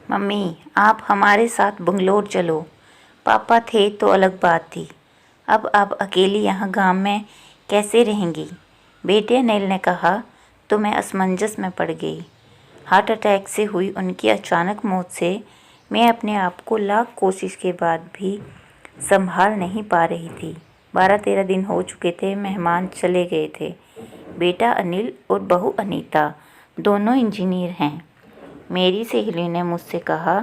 Mummy, आप हमारे साथ बंगलोर चलो। पापा थे तो अलग बात थी, अब आप अकेली यहाँ गांव में कैसे रहेंगी? बेटे अनिल ने कहा तो मैं असमंजस में पड़ गई। हार्ट अटैक से हुई उनकी अचानक मौत से मैं अपने आप को लाख कोशिश के बाद भी संभाल नहीं पा रही थी। 12-13 दिन हो चुके थे, मेहमान चले गए थे। बेटा अनिल और बहू अनीता दोनों इंजीनियर हैं। मेरी सहेली ने मुझसे कहा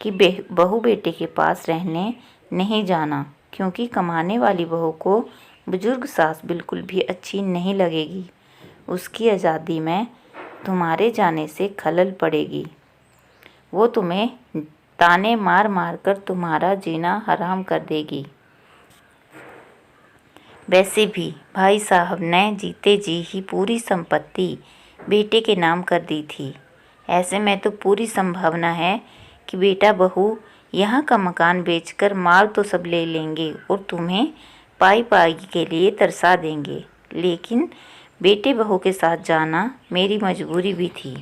कि बहू बेटे के पास रहने नहीं जाना, क्योंकि कमाने वाली बहू को बुजुर्ग सास बिल्कुल भी अच्छी नहीं लगेगी। उसकी आज़ादी में तुम्हारे जाने से खलल पड़ेगी। वो तुम्हें ताने मार मार कर तुम्हारा जीना हराम कर देगी। वैसे भी भाई साहब ने जीते जी ही पूरी संपत्ति बेटे के नाम कर दी थी। ऐसे में तो पूरी संभावना है कि बेटा बहू यहाँ का मकान बेचकर माल तो सब ले लेंगे और तुम्हें पाई पाई के लिए तरसा देंगे। लेकिन बेटे बहू के साथ जाना मेरी मजबूरी भी थी।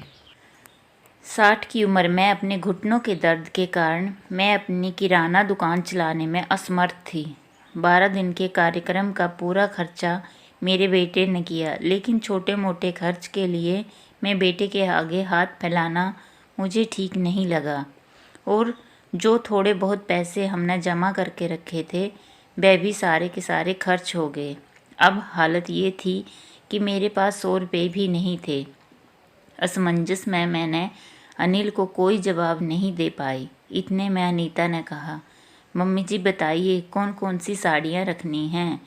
60 की उम्र में अपने घुटनों के दर्द के कारण मैं अपनी किराना दुकान चलाने में असमर्थ थी। 12 दिन के कार्यक्रम का पूरा खर्चा मेरे बेटे ने किया, लेकिन छोटे मोटे खर्च के लिए मैं बेटे के आगे हाथ फैलाना मुझे ठीक नहीं लगा। और जो थोड़े बहुत पैसे हमने जमा करके रखे थे वह भी सारे के सारे खर्च हो गए। अब हालत ये थी कि मेरे पास 100 रुपये भी नहीं थे। असमंजस में मैंने अनिल को कोई जवाब नहीं दे पाई। इतने में अनीता ने कहा, मम्मी जी बताइए कौन कौन सी साड़ियाँ रखनी हैं,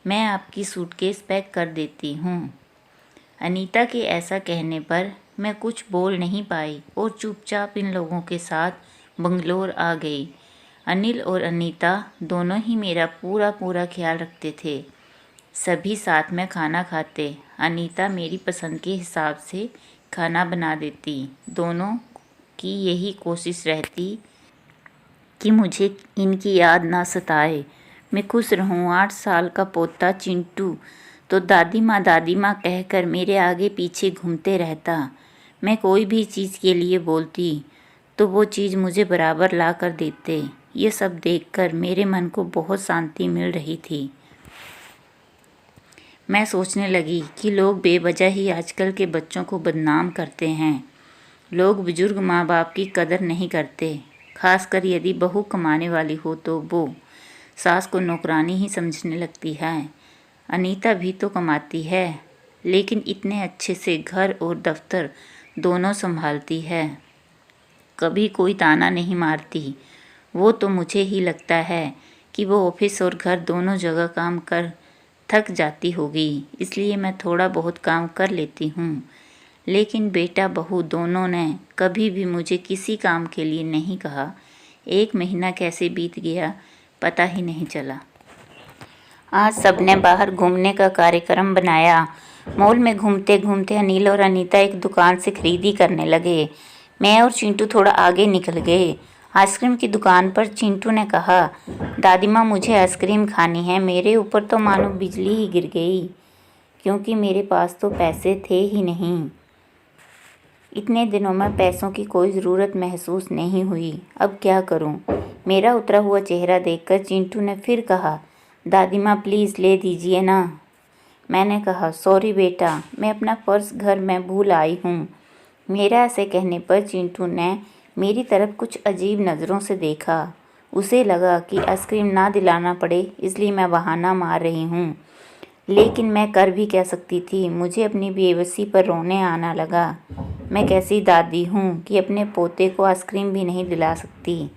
मैं आपकी सूटकेस पैक कर देती हूँ। अनीता के ऐसा कहने पर मैं कुछ बोल नहीं पाई और चुपचाप इन लोगों के साथ बंगलोर आ गई। अनिल और अनीता दोनों ही मेरा पूरा पूरा ख्याल रखते थे। सभी साथ में खाना खाते। अनीता मेरी पसंद के हिसाब से खाना बना देती। दोनों की यही कोशिश रहती कि मुझे इनकी याद ना सताए, मैं खुश रहूं। 8 साल का पोता चिंटू तो दादी माँ कहकर मेरे आगे पीछे घूमते रहता। मैं कोई भी चीज़ के लिए बोलती तो वो चीज़ मुझे बराबर ला कर देते। ये सब देखकर मेरे मन को बहुत शांति मिल रही थी। मैं सोचने लगी कि लोग बेवजह ही आजकल के बच्चों को बदनाम करते हैं। लोग बुजुर्ग माँ बाप की कदर नहीं करते, खासकर यदि बहू कमाने वाली हो तो वो सास को नौकरानी ही समझने लगती है। अनीता भी तो कमाती है, लेकिन इतने अच्छे से घर और दफ्तर दोनों संभालती है, कभी कोई ताना नहीं मारती। वो तो मुझे ही लगता है कि वो ऑफिस और घर दोनों जगह काम कर थक जाती होगी, इसलिए मैं थोड़ा बहुत काम कर लेती हूँ। लेकिन बेटा बहू दोनों ने कभी भी मुझे किसी काम के लिए नहीं कहा। 1 महीना कैसे बीत गया पता ही नहीं चला। आज सबने बाहर घूमने का कार्यक्रम बनाया। मॉल में घूमते घूमते अनिल और अनीता एक दुकान से खरीदी करने लगे। मैं और चिंटू थोड़ा आगे निकल गए। आइसक्रीम की दुकान पर चिंटू ने कहा, दादी माँ मुझे आइसक्रीम खानी है। मेरे ऊपर तो मानो बिजली ही गिर गई, क्योंकि मेरे पास तो पैसे थे ही नहीं। इतने दिनों में पैसों की कोई ज़रूरत महसूस नहीं हुई। अब क्या करूं? मेरा उतरा हुआ चेहरा देखकर चिंटू ने फिर कहा, दादी माँ प्लीज़ ले दीजिए ना। मैंने कहा, सॉरी बेटा, मैं अपना पर्स घर में भूल आई हूँ। मेरा ऐसे कहने पर चिंटू ने मेरी तरफ कुछ अजीब नज़रों से देखा। उसे लगा कि आइसक्रीम ना दिलाना पड़े, इसलिए मैं बहाना मार रही हूँ। लेकिन मैं कर भी क्या सकती थी? मुझे अपनी बेबसी पर रोने आना लगा। मैं कैसी दादी हूँ कि अपने पोते को आइसक्रीम भी नहीं दिला सकती।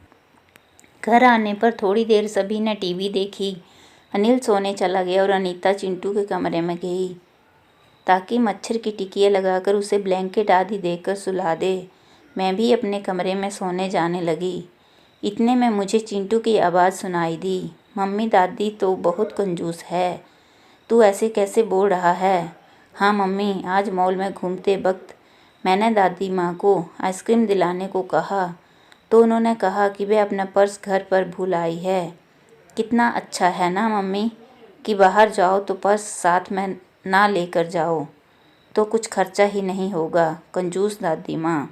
घर आने पर थोड़ी देर सभी ने टीवी देखी। अनिल सोने चला गया और अनीता चिंटू के कमरे में गई ताकि मच्छर की टिकिया लगाकर उसे ब्लैंकेट आदि देकर सुला दे। मैं भी अपने कमरे में सोने जाने लगी। इतने में मुझे चिंटू की आवाज़ सुनाई दी, मम्मी दादी तो बहुत कंजूस है, तू ऐसे कैसे बोल रहा है? हाँ मम्मी, आज मॉल में घूमते वक्त मैंने दादी माँ को आइसक्रीम दिलाने को कहा तो उन्होंने कहा कि वे अपना पर्स घर पर भूल आई है। कितना अच्छा है ना मम्मी कि बाहर जाओ तो पर्स साथ में ना लेकर जाओ, तो कुछ खर्चा ही नहीं होगा। कंजूस दादी माँ।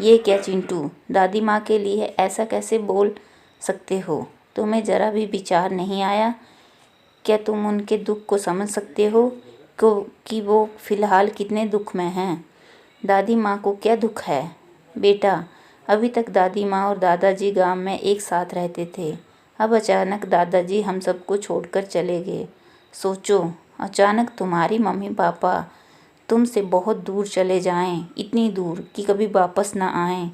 ये क्या चिंटू, दादी माँ के लिए ऐसा कैसे बोल सकते हो? तुम्हें ज़रा भी विचार नहीं आया? क्या तुम उनके दुख को समझ सकते हो कि वो फ़िलहाल कितने दुख में हैं? दादी माँ को क्या दुख है? बेटा, अभी तक दादी माँ और दादाजी गांव में एक साथ रहते थे। अब अचानक दादाजी हम सबको छोड़कर चले गए। सोचो, अचानक तुम्हारी मम्मी पापा तुमसे बहुत दूर चले जाएं, इतनी दूर कि कभी वापस ना आएं,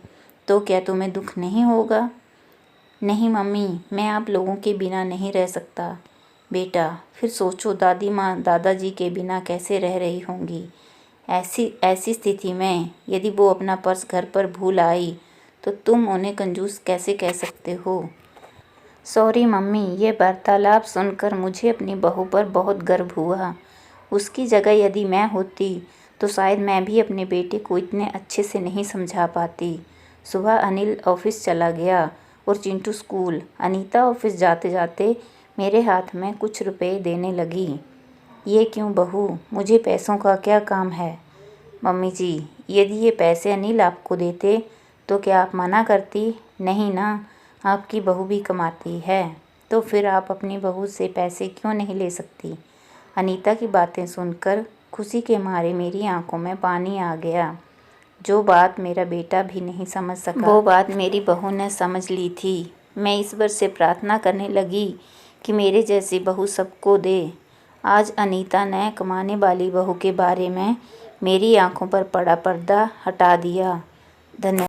तो क्या तुम्हें दुख नहीं होगा? नहीं मम्मी, मैं आप लोगों के बिना नहीं रह सकता। बेटा, फिर सोचो दादी माँ दादाजी के बिना कैसे रह रही होंगी। ऐसी स्थिति में यदि वो अपना पर्स घर पर भूल आई तो तुम उन्हें कंजूस कैसे कह सकते हो? सॉरी मम्मी, ये वार्तालाप सुनकर मुझे अपनी बहू पर बहुत गर्व हुआ। उसकी जगह यदि मैं होती तो शायद मैं भी अपने बेटे को इतने अच्छे से नहीं समझा पाती। सुबह अनिल ऑफिस चला गया और चिंटू स्कूल। अनीता ऑफिस जाते जाते मेरे हाथ में कुछ रुपए देने लगी। ये क्यों बहू, मुझे पैसों का क्या काम है? मम्मी जी, यदि ये पैसे अनिल आपको देते तो क्या आप मना करती? नहीं ना, आपकी बहू भी कमाती है, तो फिर आप अपनी बहू से पैसे क्यों नहीं ले सकती? अनीता की बातें सुनकर खुशी के मारे मेरी आंखों में पानी आ गया। जो बात मेरा बेटा भी नहीं समझ सका, वो बात मेरी बहू ने समझ ली थी। मैं ईश्वर से प्रार्थना करने लगी कि मेरे जैसी बहू सबको दे। आज अनीता ने कमाने वाली बहू के बारे में मेरी आंखों पर पड़ा पर्दा हटा दिया। धन्यवाद।